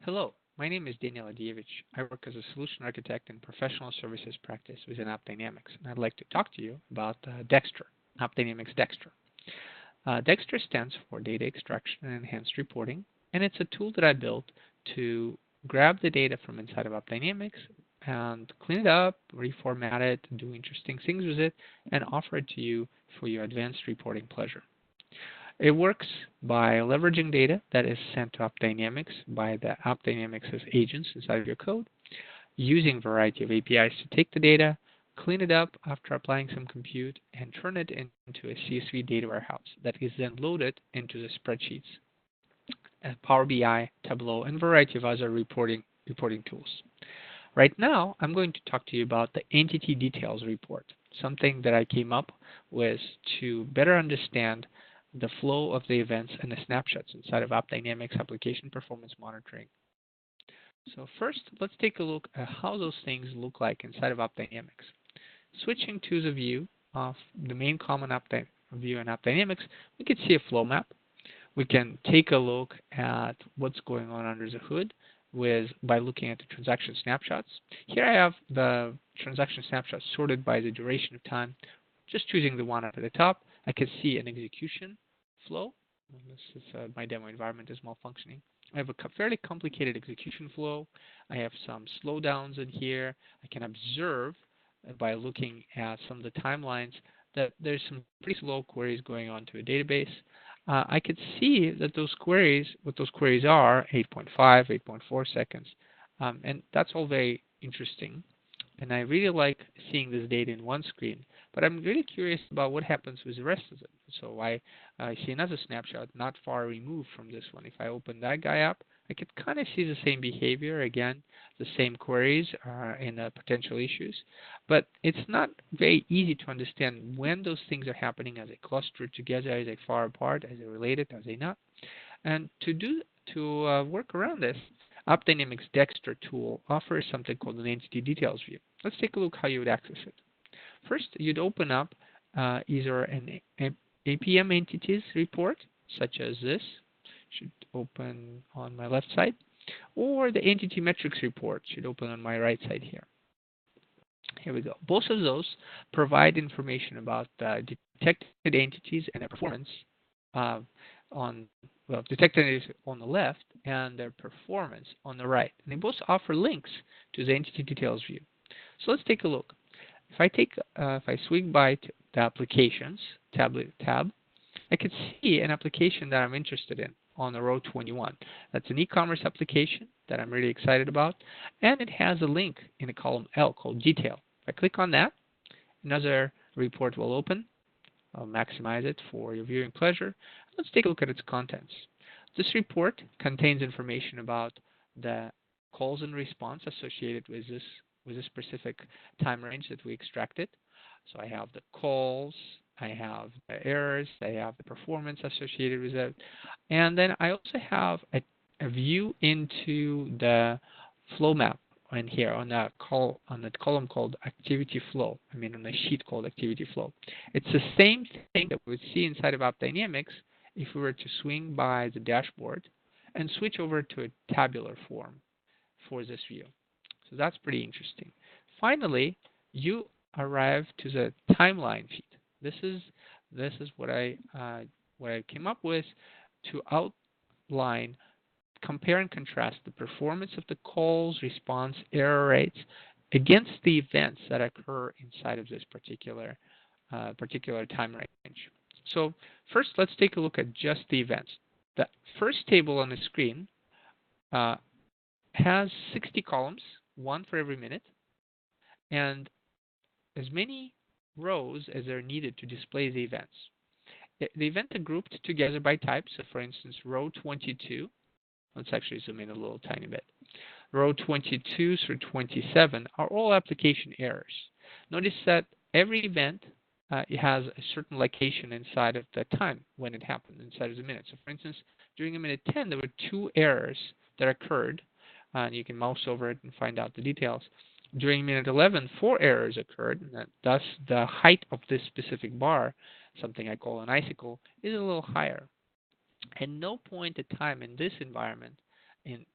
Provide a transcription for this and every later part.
Hello, my name is Daniel Adievich. I work as a solution architect in professional services practice within AppDynamics, and I'd like to talk to you about DEXTER, AppDynamics DEXTER. DEXTER stands for Data Extraction and Enhanced Reporting, and it's a tool that I built to grab the data from inside of AppDynamics and clean it up, reformat it, do interesting things with it, and offer it to you for your advanced reporting pleasure. It works by leveraging data that is sent to AppDynamics by the AppDynamics' agents inside of your code, using a variety of APIs to take the data, clean it up after applying some compute, and turn it into a CSV data warehouse that is then loaded into the spreadsheets, Power BI, Tableau, and a variety of other reporting tools. Right now, I'm going to talk to you about the entity details report, something that I came up with to better understand the flow of the events and the snapshots inside of AppDynamics application performance monitoring. So first, let's take a look at how those things look like inside of AppDynamics. Switching to the view of the main common view in AppDynamics, we can see a flow map. We can take a look at what's going on under the hood by looking at the transaction snapshots. Here I have the transaction snapshots sorted by the duration of time. Just choosing the one up at the top, I can see an execution flow. This is my demo environment is malfunctioning. I have a fairly complicated execution flow. I have some slowdowns in here. I can observe by looking at some of the timelines that there's some pretty slow queries going on to a database. I could see that those queries, what those queries are, 8.5, 8.4 seconds, and that's all very interesting. And I really like seeing this data in one screen, but I'm really curious about what happens with the rest of it. So I see another snapshot not far removed from this one. If I open that guy up, I could kind of see the same behavior, again, the same queries and potential issues, but it's not very easy to understand when those things are happening. Are they clustered together? Are they far apart? Are they related? Are they not? And to work around this, AppDynamics DEXTER tool offers something called an entity details view. Let's take a look how you would access it. First, you'd open up either an APM entities report, such as this, should open on my left side, or the entity metrics report should open on my right side here. Here we go. Both of those provide information about detected entities and their performance detected entities on the left and their performance on the right. And they both offer links to the entity details view. So let's take a look. If I swing by to the applications tab, I can see an application that I'm interested in on the row 21. That's an e-commerce application that I'm really excited about, and it has a link in the column L called Detail. If I click on that, another report will open. I'll maximize it for your viewing pleasure. Let's take a look at its contents. This report contains information about the calls and response associated with this specific time range that we extracted. So I have the calls, I have the errors, I have the performance associated with it, and then I also have a view into the flow map in here on that column called activity flow. On the sheet called activity flow. It's the same thing that we would see inside of AppDynamics if we were to swing by the dashboard and switch over to a tabular form for this view. So that's pretty interesting. Finally, you arrive to the timeline feed. This is what I came up with to outline, compare and contrast the performance of the calls, response, error rates against the events that occur inside of this particular time range. So first, let's take a look at just the events. The first table on the screen has 60 columns, one for every minute, and as many rows as are needed to display the events. The events are grouped together by type. So for instance, row 22, let's actually zoom in a little tiny bit. Row 22 through 27 are all application errors. Notice that every event it has a certain location inside of the time when it happened, inside of the minute. So for instance, during a minute 10, there were 2 errors that occurred. And you can mouse over it and find out the details. During minute 11, 4 errors occurred, and thus the height of this specific bar, something I call an icicle, is a little higher. At no point in time in this environment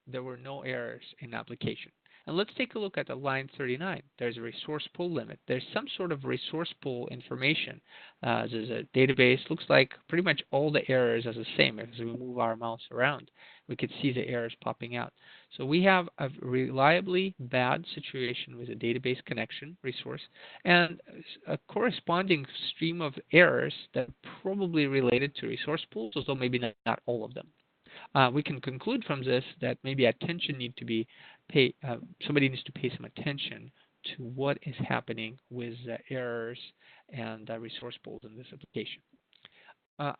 there were no errors in application. And let's take a look at the line 39. There's a resource pool limit. There's some sort of resource pool information. There's a database. Looks like pretty much all the errors are the same. As we move our mouse around, we could see the errors popping out. So we have a reliably bad situation with a database connection resource and a corresponding stream of errors that are probably related to resource pools, although maybe not all of them. We can conclude from this that maybe somebody needs to pay some attention to what is happening with errors and resource pools in this application.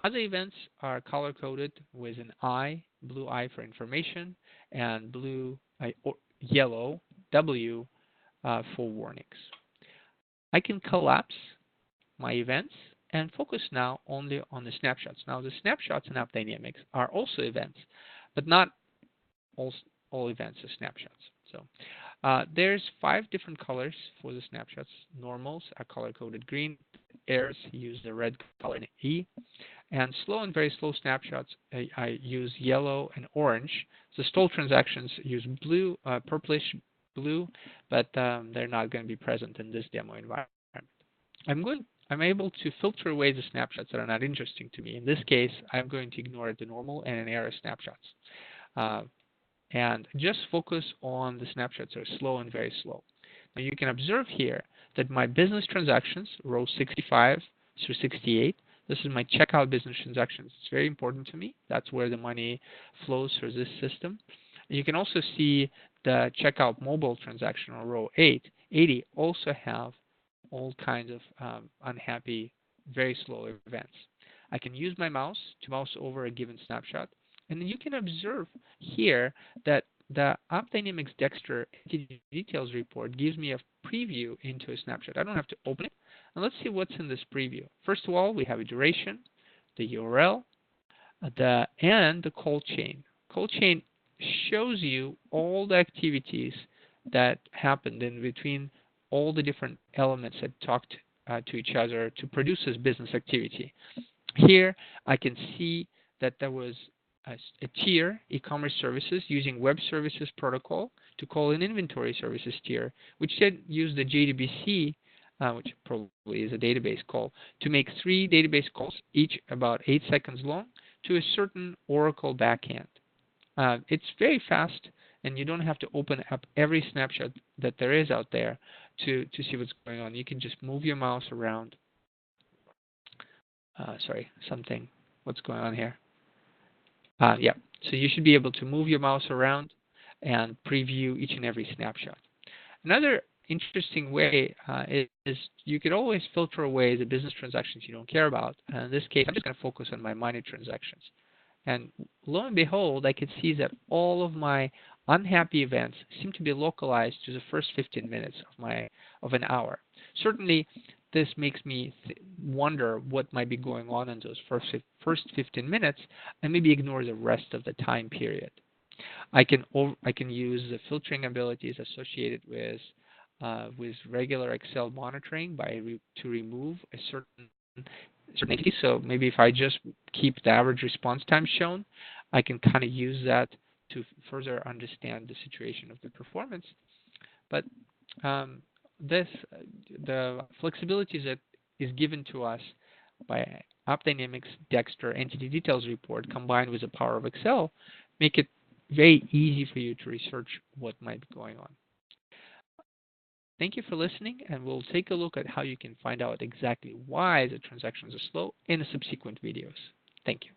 Other events are color-coded with an I, blue I for information, and yellow W for warnings. I can collapse my events and focus now only on the snapshots. Now, the snapshots in AppDynamics are also events, but not all events are snapshots. So there's 5 different colors for the snapshots. Normals are color-coded green. Errors use the red color in E. And slow and very slow snapshots, I use yellow and orange. The stall transactions use blue, purplish blue, but they're not going to be present in this demo environment. I'm able to filter away the snapshots that are not interesting to me. In this case, I'm going to ignore the normal and an error snapshots. And just focus on the snapshots that are slow and very slow. Now you can observe here that my business transactions, row 65 through 68, this is my checkout business transactions. It's very important to me. That's where the money flows through this system. You can also see the checkout mobile transaction, or row 80, also have all kinds of unhappy, very slow events. I can use my mouse to mouse over a given snapshot. And you can observe here that the AppDynamics DEXTER entity details report gives me a preview into a snapshot. I don't have to open it. And let's see what's in this preview. First of all, we have a duration, the URL, and the call chain. Call chain shows you all the activities that happened in between all the different elements that talked to each other to produce this business activity. Here, I can see that there was a tier, e-commerce services, using web services protocol to call an inventory services tier, which then used the JDBC, which probably is a database call, to make 3 database calls, each about 8 seconds long, to a certain Oracle backend. It's very fast, and you don't have to open up every snapshot that there is out there to see what's going on. You can just move your mouse around. What's going on here? Yeah, so you should be able to move your mouse around and preview each and every snapshot. Another interesting way is you could always filter away the business transactions you don't care about. And in this case, I'm just going to focus on my money transactions. And lo and behold, I can see that all of my unhappy events seem to be localized to the first 15 minutes of an hour. Certainly, this makes me wonder what might be going on in those first 15 minutes, and maybe ignore the rest of the time period. I can use the filtering abilities associated with regular Excel monitoring to remove a certain entity. So maybe if I just keep the average response time shown, I can kind of use that to further understand the situation of the performance. But the flexibility that is given to us by AppDynamics DEXTER Entity Details Report combined with the power of Excel make it very easy for you to research what might be going on. Thank you for listening, and we'll take a look at how you can find out exactly why the transactions are slow in the subsequent videos. Thank you.